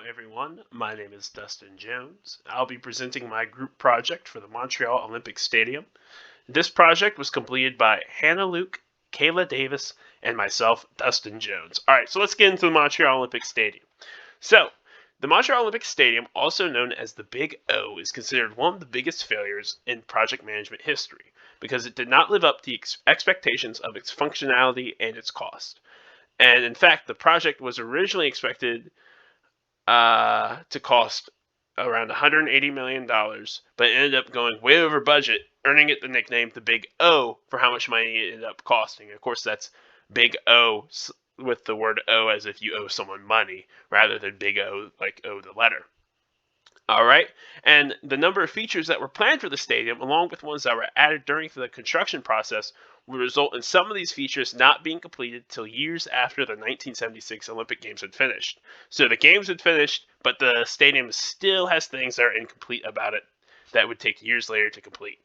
everyone. My name is Dustin Jones. I'll be presenting my group project for the Montreal Olympic Stadium. This project was completed by Hannah Luke, Kayla Davis, and myself, Dustin Jones. Alright, so let's get into the Montreal Olympic Stadium. So, the Montreal Olympic Stadium, also known as the Big O, is considered one of the biggest failures in project management history because it did not live up to the expectations of its functionality and its cost. And in fact, the project was originally expected to cost around $180 million, but it ended up going way over budget, earning it the nickname the Big O for how much money it ended up costing. Of course, that's Big O with the word O as if you owe someone money rather than Big O like O the letter. All right, and the number of features that were planned for the stadium, along with ones that were added during the construction process, would result in some of these features not being completed till years after the 1976 Olympic Games had finished. So the games had finished, but the stadium still has things that are incomplete about it that would take years later to complete.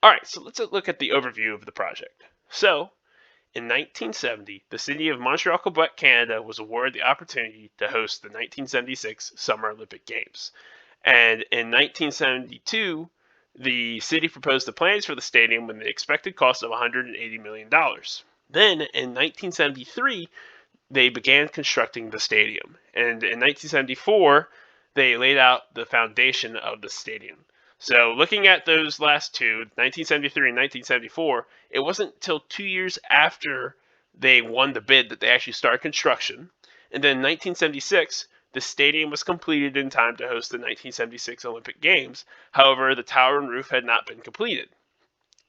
All right, so let's look at the overview of the project. So, in 1970, the city of Montreal, Quebec, Canada was awarded the opportunity to host the 1976 Summer Olympic Games. And in 1972, the city proposed the plans for the stadium with the expected cost of $180 million. Then, in 1973, they began constructing the stadium. And in 1974, they laid out the foundation of the stadium. So looking at those last two, 1973 and 1974, it wasn't until 2 years after they won the bid that they actually started construction. And then in 1976, the stadium was completed in time to host the 1976 Olympic Games. However, the tower and roof had not been completed.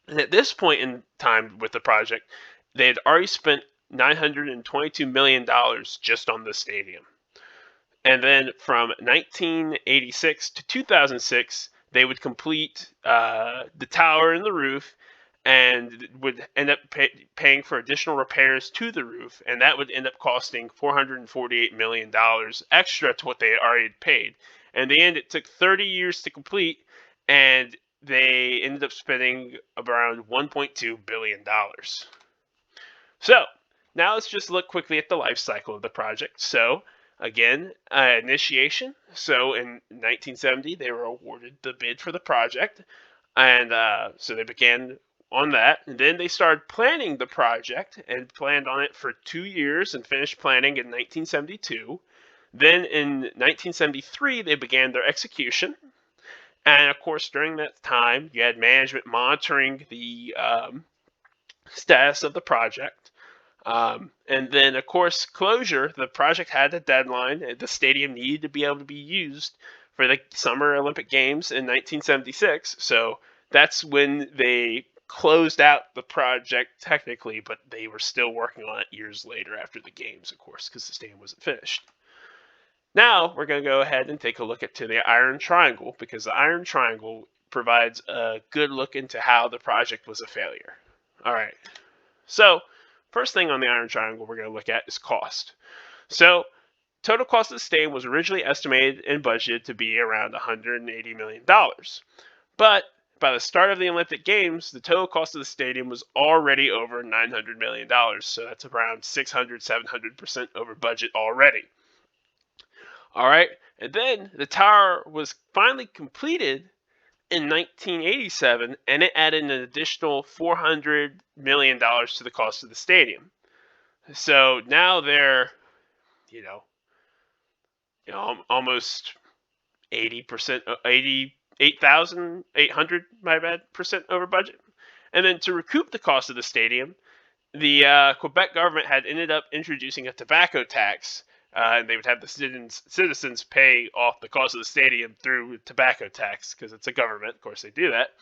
And at this point in time with the project, they had already spent $922 million just on the stadium. And then from 1986 to 2006, they would complete the tower and the roof and would end up paying for additional repairs to the roof, and that would end up costing $448 million extra to what they already had paid. And in the end, it took 30 years to complete, and they ended up spending around $1.2 billion. So, now let's just look quickly at the life cycle of the project. So, again, initiation. So in 1970, they were awarded the bid for the project, and so they began on that. And then they started planning the project and planned on it for 2 years and finished planning in 1972. Then in 1973, they began their execution. And of course, during that time, you had management monitoring the status of the project. And then, of course, closure. The project had a deadline. The stadium needed to be able to be used for the Summer Olympic Games in 1976. So that's when they closed out the project technically, but they were still working on it years later after the games, of course, because the stadium wasn't finished. Now we're going to go ahead and take a look at the Iron Triangle, because the Iron Triangle provides a good look into how the project was a failure. All right. So first thing on the Iron Triangle we're going to look at is cost. So, total cost of the stadium was originally estimated and budgeted to be around $180 million. But by the start of the Olympic Games, the total cost of the stadium was already over $900 million. So that's around 700% over budget already. All right, and then the tower was finally completed in 1987, and it added an additional $400 million to the cost of the stadium. So now they're, almost 80%, 88,800, my bad, percent over budget. And then to recoup the cost of the stadium, the Quebec government had ended up introducing a tobacco tax. And they would have the citizens pay off the cost of the stadium through tobacco tax, because it's a government. Of course, they do that.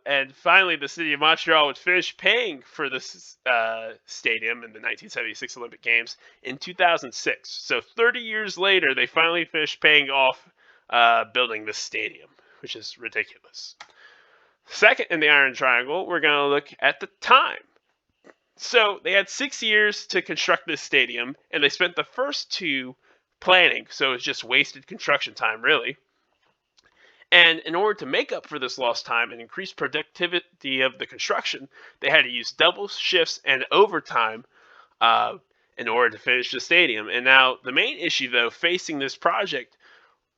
And finally, the city of Montreal would finish paying for this stadium in the 1976 Olympic Games in 2006. So 30 years later, they finally finished paying off building this stadium, which is ridiculous. Second in the Iron Triangle, we're going to look at the time. So they had 6 years to construct this stadium, and they spent the first 2 planning, so it's just wasted construction time, really. And in order to make up for this lost time and increase productivity of the construction, they had to use double shifts and overtime in order to finish the stadium. And now the main issue, though, facing this project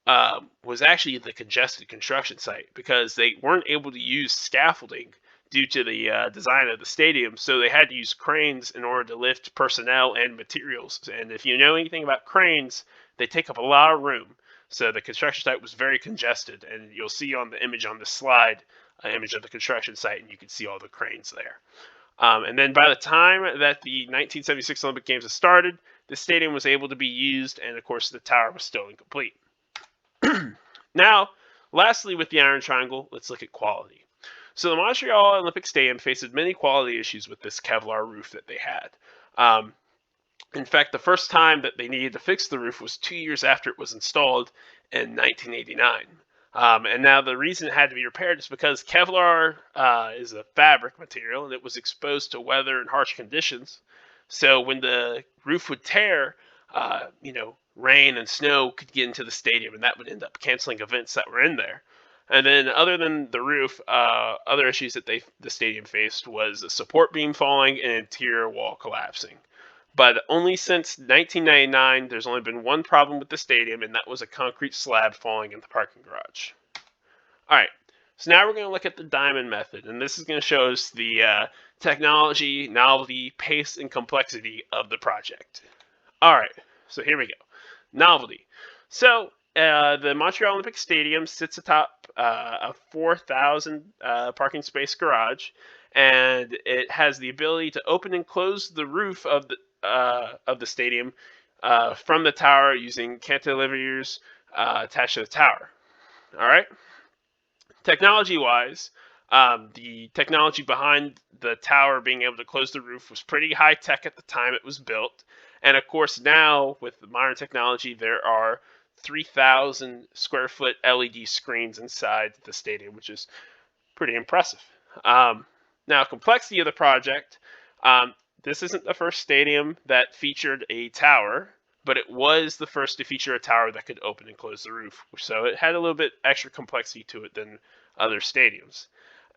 was actually the congested construction site, because they weren't able to use scaffolding due to the design of the stadium. So they had to use cranes in order to lift personnel and materials. And if you know anything about cranes, they take up a lot of room. So the construction site was very congested, and you'll see on the image on the slide an image of the construction site, and you can see all the cranes there. And then by the time that the 1976 Olympic Games had started, the stadium was able to be used, and of course the tower was still incomplete. Now, lastly, with the Iron Triangle, let's look at quality. So the Montreal Olympic Stadium faced many quality issues with this Kevlar roof that they had. In fact, the first time that they needed to fix the roof was 2 years after it was installed in 1989. And now the reason it had to be repaired is because Kevlar is a fabric material, and it was exposed to weather and harsh conditions. So when the roof would tear, rain and snow could get into the stadium, and that would end up canceling events that were in there. And then, other than the roof, other issues that the stadium faced was a support beam falling and interior wall collapsing. But only since 1999, there's only been one problem with the stadium, and that was a concrete slab falling in the parking garage. All right, so now we're going to look at the diamond method, and this is going to show us the technology, novelty, pace, and complexity of the project. All right, so here we go. Novelty. So the Montreal Olympic Stadium sits atop a 4,000 parking space garage, and it has the ability to open and close the roof of the stadium from the tower using cantilevers attached to the tower. All right. Technology-wise, the technology behind the tower being able to close the roof was pretty high tech at the time it was built. And of course, now with modern technology, there are 3,000 square foot LED screens inside the stadium, which is pretty impressive. Now, complexity of the project. This isn't the first stadium that featured a tower, but it was the first to feature a tower that could open and close the roof. So it had a little bit extra complexity to it than other stadiums.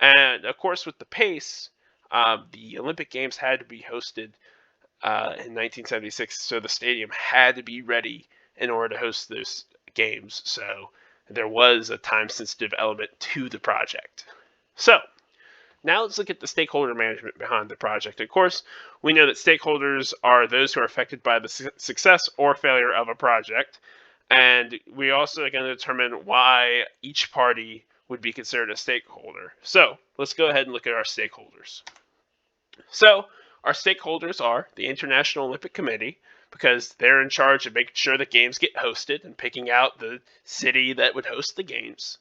And of course, with the pace, the Olympic Games had to be hosted in 1976, so the stadium had to be ready in order to host those games. So there was a time-sensitive element to the project. So now let's look at the stakeholder management behind the project. Of course, we know that stakeholders are those who are affected by the success or failure of a project. And we also are going to determine why each party would be considered a stakeholder. So let's go ahead and look at our stakeholders. So our stakeholders are the International Olympic Committee, because they're in charge of making sure the games get hosted and picking out the city that would host the games.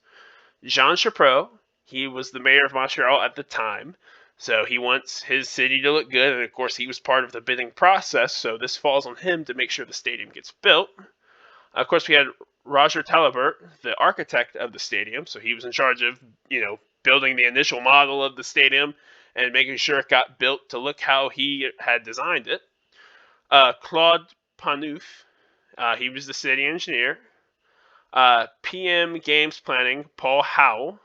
Jean Chapreau, he was the mayor of Montreal at the time, so he wants his city to look good, and of course he was part of the bidding process, so this falls on him to make sure the stadium gets built. Of course, we had Roger Talbot, the architect of the stadium, so he was in charge of, building the initial model of the stadium and making sure it got built to look how he had designed it. Claude Panouf, he was the city engineer. PM Games Planning, Paul Howe.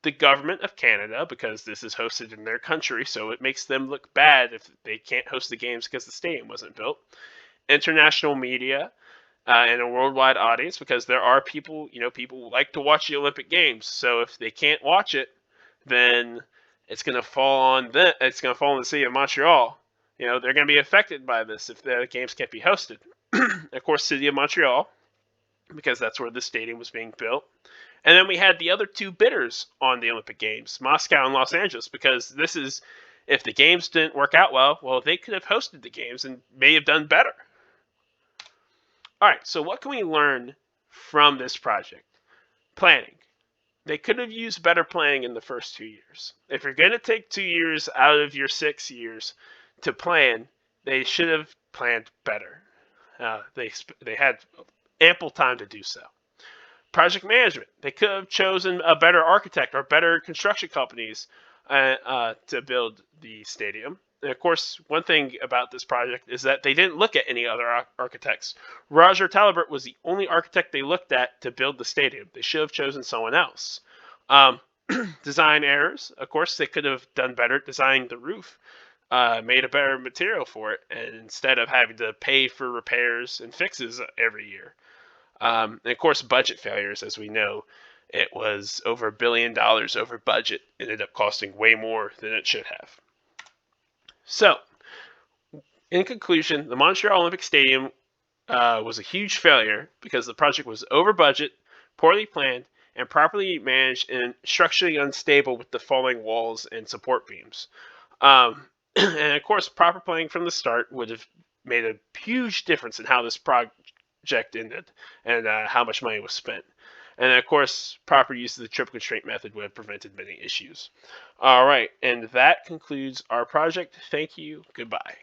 The government of Canada, because this is hosted in their country, so it makes them look bad if they can't host the games because the stadium wasn't built. International media, and a worldwide audience, because there are people, people like to watch the Olympic Games. So if they can't watch it, then it's going to fall on them. It's going to fall on the city of Montreal. They're going to be affected by this if the games can't be hosted. Of course, city of Montreal, because that's where the stadium was being built. And then we had the other two bidders on the Olympic Games, Moscow and Los Angeles, because this is, if the games didn't work out well, they could have hosted the games and may have done better. All right, so what can we learn from this project? Planning. They could have used better planning in the first 2 years. If you're going to take 2 years out of your 6 years to plan, they should have planned better. They had ample time to do so. Project management. They could have chosen a better architect or better construction companies to build the stadium. And of course, one thing about this project is that they didn't look at any other architects. Roger Talbot was the only architect they looked at to build the stadium. They should have chosen someone else. Design errors. Of course, they could have done better designing the roof. made a better material for it, and instead of having to pay for repairs and fixes every year. And of course, budget failures, as we know, it was over $1 billion over budget. It ended up costing way more than it should have. So, in conclusion, the Montreal Olympic Stadium was a huge failure because the project was over budget, poorly planned, and properly managed and structurally unstable with the falling walls and support beams. And of course, proper planning from the start would have made a huge difference in how this project ended and how much money was spent. And of course, proper use of the triple constraint method would have prevented many issues. All right, and that concludes our project. Thank you. Goodbye.